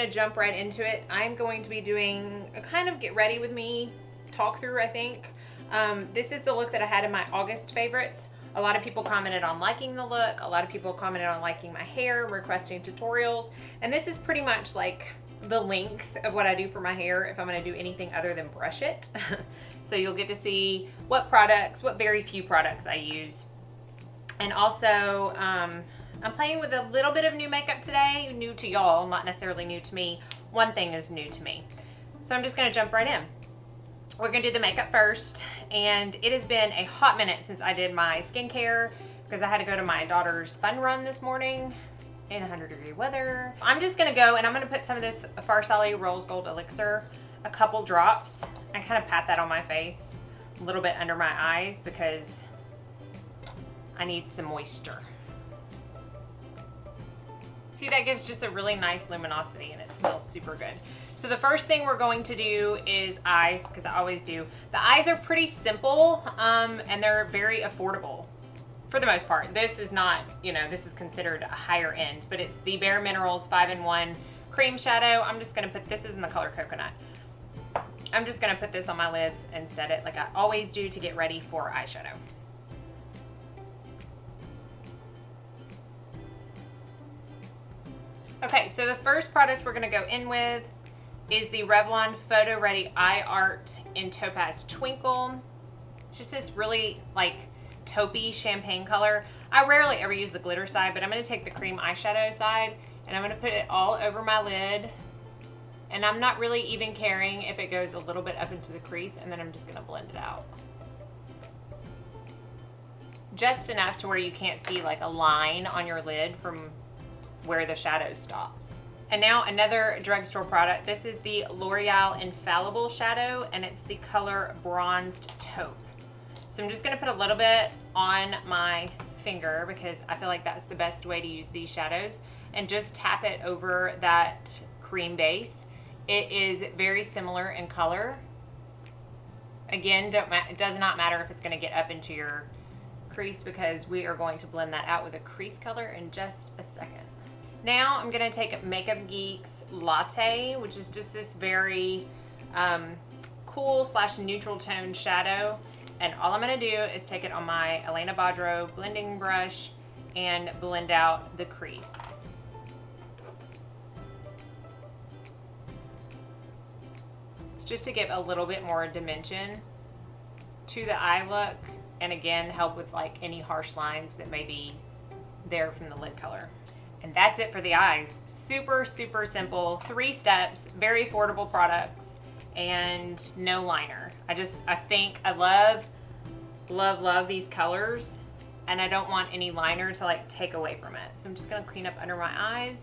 to jump right into it. I'm going to be doing a kind of get ready with me talk through, I think. This is the look that I had in my August favorites. A lot of people commented on liking the look. A lot of people commented on liking my hair, requesting tutorials. And this is pretty much like the length of what I do for my hair if I'm going to do anything other than brush it. So you'll get to see what very few products I use. And also, I'm playing with a little bit of new makeup today. New to y'all, not necessarily new to me. One thing is new to me. So I'm just going to jump right in. We're going to do the makeup first. And it has been a hot minute since I did my skincare because I had to go to my daughter's fun run this morning in 100-degree weather. I'm just going to go and I'm going to put some of this Pharsalia Rose Gold Elixir, a couple drops. I kind of pat that on my face, a little bit under my eyes because I need some moisture. See, that gives just a really nice luminosity and it smells super good. So the first thing we're going to do is eyes, because I always do. The eyes are pretty simple and they're very affordable for the most part. This is not, you know, this is considered a higher end, but it's the Bare Minerals 5-in-1 cream shadow. I'm just gonna put, this is in the color Coconut. I'm just gonna put this on my lids and set it like I always do to get ready for eyeshadow. Okay, so the first product we're gonna go in with is the Revlon Photoready Eye Art in Topaz Twinkle. It's just this really like taupey champagne color. I rarely ever use the glitter side, but I'm gonna take the cream eyeshadow side and I'm gonna put it all over my lid. And I'm not really even caring if it goes a little bit up into the crease, and then I'm just gonna blend it out. Just enough to where you can't see like a line on your lid from where the shadow stops. And now another drugstore product. This is the L'Oreal Infallible shadow and it's the color Bronzed Taupe. So I'm just gonna put a little bit on my finger because I feel like that's the best way to use these shadows, and just tap it over that cream base. It is very similar in color. Again, it does not matter if it's gonna get up into your crease because we are going to blend that out with a crease color in just a second. Now I'm gonna take Makeup Geek's Latte, which is just this very cool / neutral tone shadow. And all I'm gonna do is take it on my Elena Badro blending brush and blend out the crease. It's just to give a little bit more dimension to the eye look, and again, help with like any harsh lines that may be there from the lid color. And that's it for the eyes. Super, super simple. 3 steps, very affordable products, and no liner. I think I love these colors, and I don't want any liner to like take away from it. So I'm just gonna clean up under my eyes,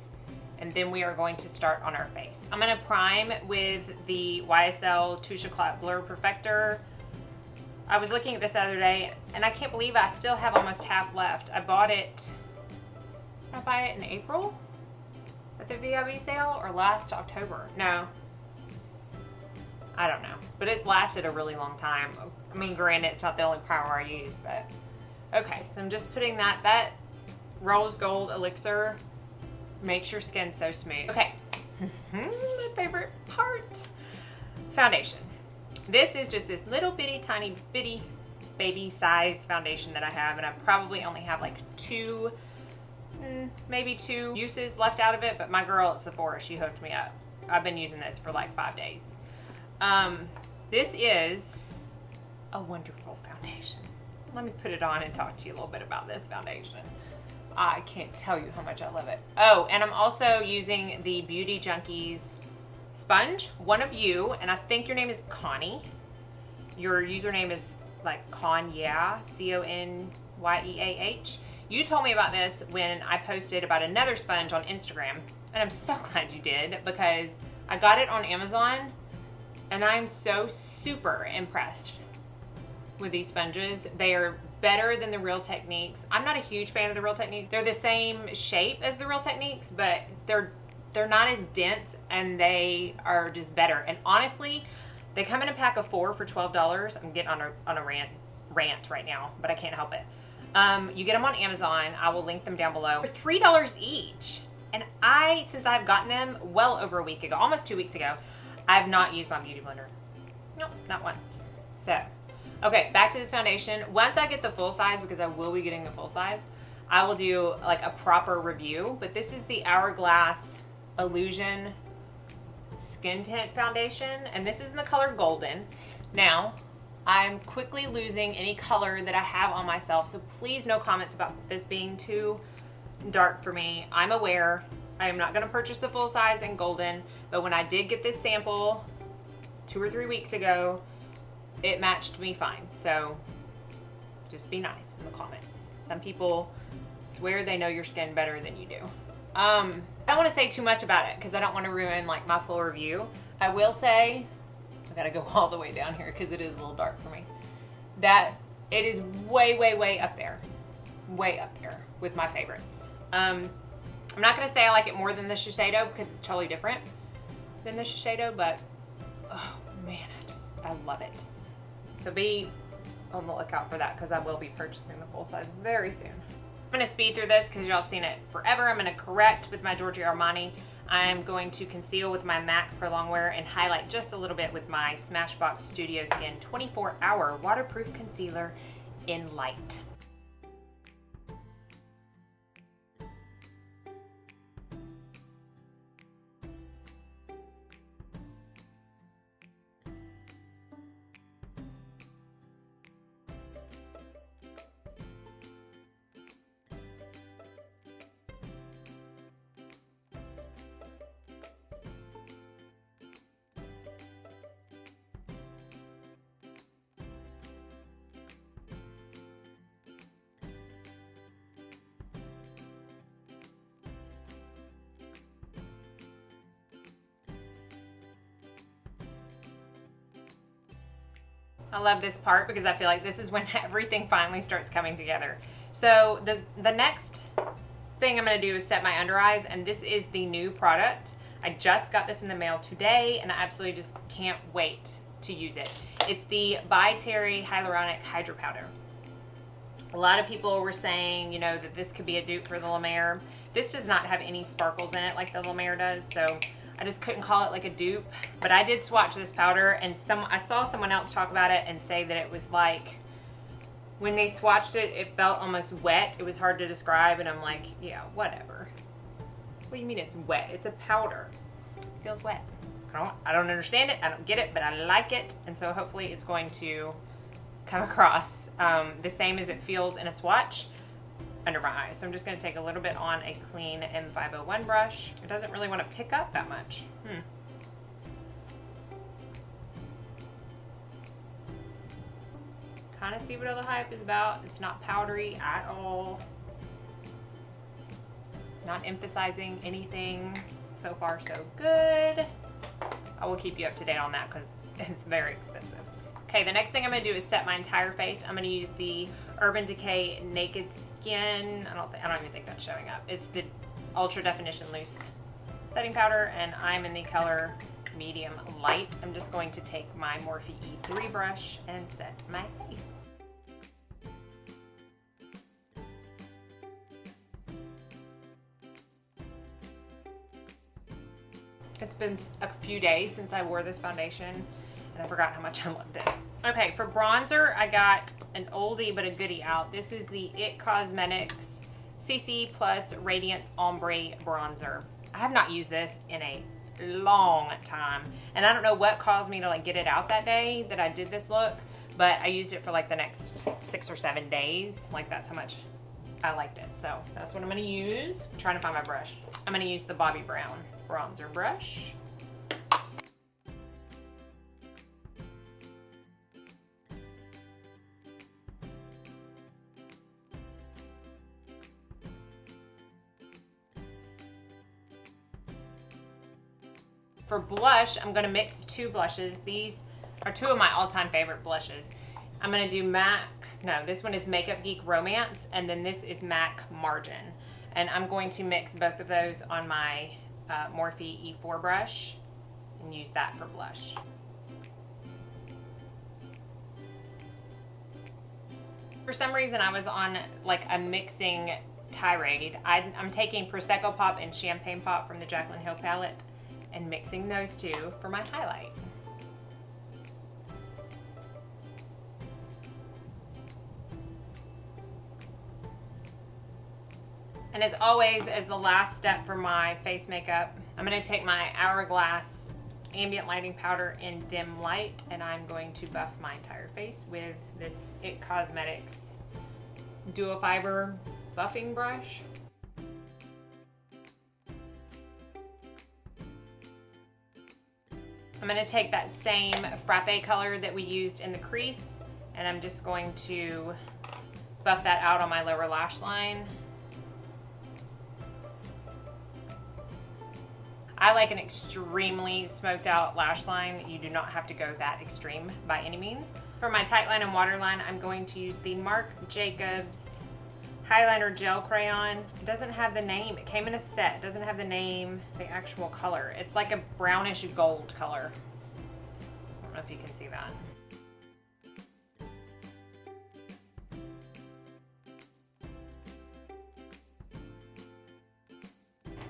and then we are going to start on our face. I'm gonna prime with the YSL Touche Eclat Blur Perfector. I was looking at this the other day, and I can't believe I still have almost half left. I bought it, did I buy it in April at the VIB sale, or last October? No, I don't know, but it's lasted a really long time. I mean, granted, it's not the only primer I use, but okay. So I'm just putting that Rose Gold Elixir makes your skin so smooth. Okay, my favorite part, foundation. This is just this little bitty, tiny bitty baby size foundation that I have, and I probably only have like maybe 2 uses left out of it, but my girl at Sephora, she hooked me up. I've been using this for like 5 days. This is a wonderful foundation. Let me put it on and talk to you a little bit about this foundation. I can't tell you how much I love it. Oh, and I'm also using the Beauty Junkies sponge, one of you, and I think your name is Connie. Your username is like Conyeah, C-O-N-Y-E-A-H. You told me about this when I posted about another sponge on Instagram, and I'm so glad you did because I got it on Amazon, and I'm so super impressed with these sponges. They are better than the Real Techniques. I'm not a huge fan of the Real Techniques. They're the same shape as the Real Techniques, but they're not as dense, and they are just better. And honestly, they come in a pack of 4 for $12. I'm getting on a rant right now, but I can't help it. You get them on Amazon. I will link them down below. For $3 each. And since I've gotten them well over a week ago, almost 2 weeks ago, I have not used my Beauty Blender. Nope, not once. So, okay, back to this foundation. Once I get the full size, because I will be getting the full size, I will do like a proper review. But this is the Hourglass Illusion Skin Tint Foundation, and this is in the color Golden. Now, I'm quickly losing any color that I have on myself, so please no comments about this being too dark for me. I'm aware. I am not going to purchase the full size in Golden, but when I did get this sample 2 or 3 weeks ago, it matched me fine. So just be nice in the comments. Some people swear they know your skin better than you do. I don't want to say too much about it because I don't want to ruin like my full review. I will say, I gotta go all the way down here because it is a little dark for me, that it is way, way, way up there with my favorites. I'm not gonna say I like it more than the Shiseido because it's totally different than the Shiseido, but oh man, I love it. So be on the lookout for that because I will be purchasing the full size very soon. I'm going to speed through this because y'all have seen it forever. I'm going to correct with my Giorgio Armani. I'm going to conceal with my MAC for Longwear and highlight just a little bit with my Smashbox Studio Skin 24-hour waterproof concealer in light. I love this part because I feel like this is when everything finally starts coming together. So the next thing I'm going to do is set my under eyes, and this is the new product. I just got this in the mail today and I absolutely just can't wait to use it. It's the Dietary Hyaluronic Hydra Powder. A lot of people were saying, you know, that this could be a dupe for the La Mer. This does not have any sparkles in it like the La Mer does, so I just couldn't call it like a dupe. But I did swatch this powder, and I saw someone else talk about it and say that it was like, when they swatched it, it felt almost wet. It was hard to describe, and I'm like, yeah, whatever. What do you mean it's wet? It's a powder. It feels wet. I don't understand it. I don't get it, but I like it, and so hopefully it's going to come across the same as it feels in a swatch under my eyes. So I'm just going to take a little bit on a clean M501 brush. It doesn't really want to pick up that much. Kind of see what all the hype is about. It's not powdery at all. Not emphasizing anything. So far, so good. I will keep you up to date on that because it's very expensive. Okay, the next thing I'm going to do is set my entire face. I'm going to use the Urban Decay Naked Skin. I don't even think that's showing up. It's the Ultra Definition Loose Setting Powder, and I'm in the color Medium Light. I'm just going to take my Morphe E3 brush and set my face. It's been a few days since I wore this foundation, and I forgot how much I loved it. Okay, for bronzer, I got an oldie but a goodie out. This is the IT Cosmetics CC Plus Radiance Ombre Bronzer. I have not used this in a long time, and I don't know what caused me to like get it out that day that I did this look, but I used it for like the next 6 or 7 days. Like, that's how much I liked it. So that's what I'm going to use. I'm trying to find my brush. I'm going to use the Bobbi Brown bronzer brush. For blush, I'm going to mix 2 blushes. These are 2 of my all-time favorite blushes. I'm going to do this one is Makeup Geek Romance, and then this is MAC Margin. And I'm going to mix both of those on my Morphe E4 brush and use that for blush. For some reason, I was on like a mixing tirade. I'm taking Prosecco Pop and Champagne Pop from the Jaclyn Hill palette and mixing those two for my highlight. And as always, as the last step for my face makeup, I'm going to take my Hourglass Ambient Lighting Powder in Dim Light, and I'm going to buff my entire face with this IT Cosmetics Duo Fiber buffing brush. I'm going to take that same frappe color that we used in the crease, and I'm just going to buff that out on my lower lash line. I like an extremely smoked out lash line. You do not have to go that extreme by any means. For my Tightline and waterline, I'm going to use the Marc Jacobs Highliner Gel Crayon. It doesn't have the name. It came in a set. It doesn't have the name, the actual color. It's like a brownish gold color. I don't know if you can see that.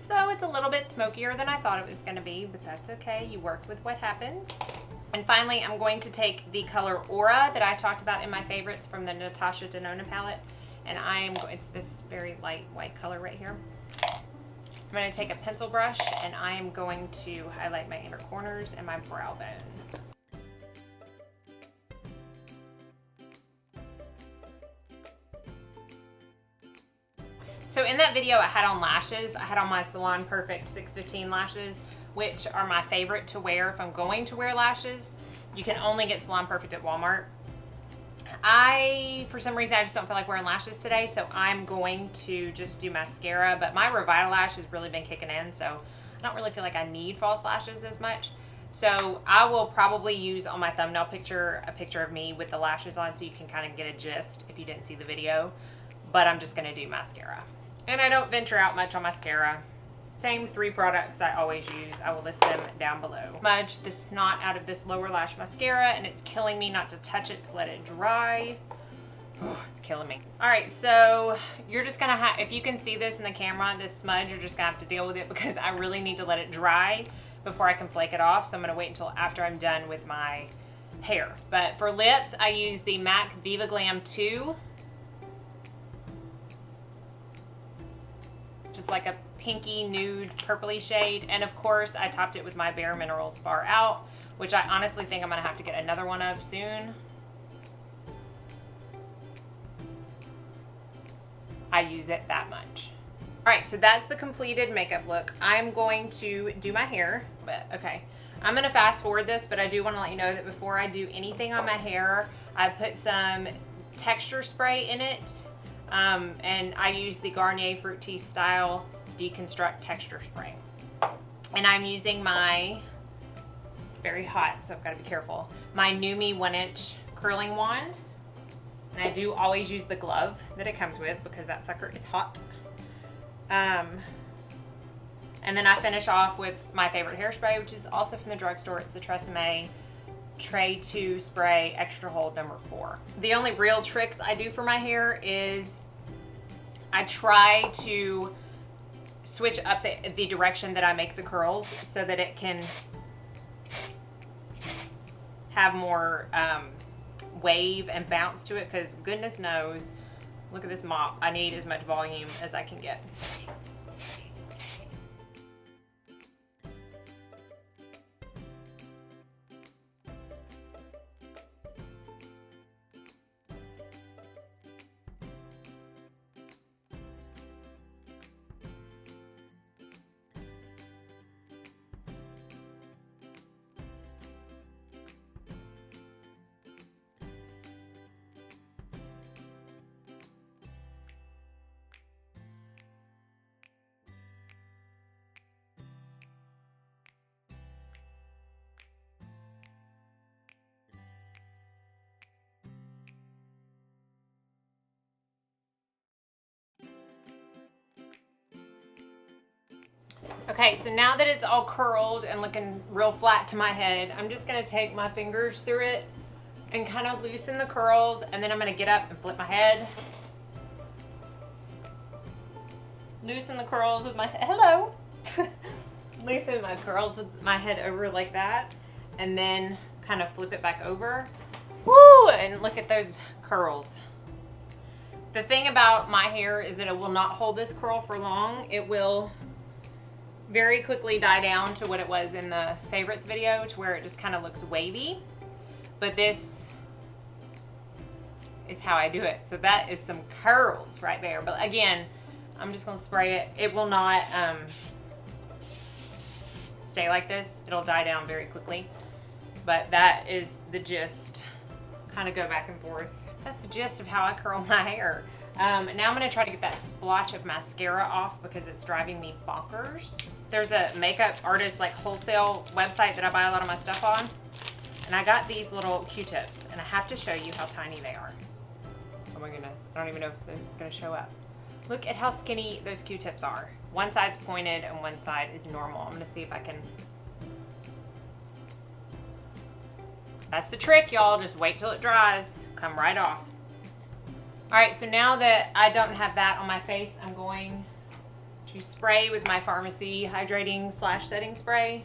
So it's a little bit smokier than I thought it was going to be, but that's okay. You work with what happens. And finally, I'm going to take the color Aura that I talked about in my favorites from the Natasha Denona palette. And it's this very light white color right here. I'm going to take a pencil brush and I am going to highlight my inner corners and my brow bone. So in that video I had on lashes. I had on my Salon Perfect 615 lashes, which are my favorite to wear if I'm going to wear lashes. You can only get Salon Perfect at Walmart. For some reason, I just don't feel like wearing lashes today, so I'm going to just do mascara, but my Revitalash has really been kicking in, so I don't really feel like I need false lashes as much. So I will probably use on my thumbnail picture a picture of me with the lashes on so you can kind of get a gist if you didn't see the video, but I'm just going to do mascara. And I don't venture out much on mascara. Same 3 products I always use. I will list them down below. Smudge the snot out of this lower lash mascara, and it's killing me not to touch it to let it dry. Oh, it's killing me. All right, so you're just gonna have, if you can see this in the camera, this smudge, you're just gonna have to deal with it because I really need to let it dry before I can flake it off. So I'm gonna wait until after I'm done with my hair. But for lips, I use the MAC Viva Glam 2. Just like a pinky nude purpley shade, and of course I topped it with my Bare Minerals Far Out, which I honestly think I'm gonna have to get another one of soon. I use it that much. All right, so that's the completed makeup look. I'm going to do my hair, but okay. I'm gonna fast forward this, but I do wanna let you know that before I do anything on my hair, I put some texture spray in it. And I use the Garnier Fructis Style Deconstruct Texture Spray. And I'm using my, it's very hot, so I've got to be careful, my NuMe 1-inch curling wand. And I do always use the glove that it comes with because that sucker is hot. And then I finish off with my favorite hairspray, which is also from the drugstore. It's the Tresemme Tray 2 Spray Extra Hold number 4. The only real tricks I do for my hair is I try to switch up the direction that I make the curls so that it can have more wave and bounce to it, because goodness knows, look at this mop, I need as much volume as I can get. Okay, so now that it's all curled and looking real flat to my head, I'm just gonna take my fingers through it and kind of loosen the curls, and then I'm gonna get up and flip my head. loosen the curls with my head. Hello. Loosen my curls with my head over like that, and then kind of flip it back over. Woo! And look at those curls. The thing about my hair is that it will not hold this curl for long. It will very quickly die down to what it was in the favorites video, to where it just kind of looks wavy. But this is how I do it. So that is some curls right there. But again, I'm just gonna spray it. It will not stay like this. It'll die down very quickly. But that is the gist. Kind of go back and forth. That's the gist of how I curl my hair. Now I'm going to try to get that splotch of mascara off because it's driving me bonkers. There's a makeup artist like wholesale website that I buy a lot of my stuff on. And I got these little Q-tips, and I have to show you how tiny they are. Oh my goodness, I don't even know if it's going to show up. Look at how skinny those Q-tips are. One side's pointed and one side is normal. I'm going to see if I can... That's the trick, y'all. Just wait till it dries. Come right off. Alright, so now that I don't have that on my face, I'm going to spray with my Pharmacy hydrating / setting spray.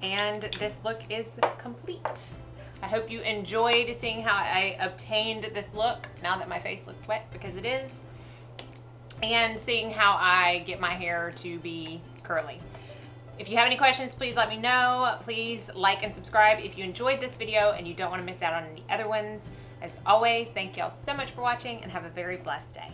And this look is complete. I hope you enjoyed seeing how I obtained this look now that my face looks wet, because it is, and seeing how I get my hair to be curly. If you have any questions, please let me know. Please like and subscribe if you enjoyed this video and you don't want to miss out on any other ones. As always, thank y'all so much for watching, and have a very blessed day.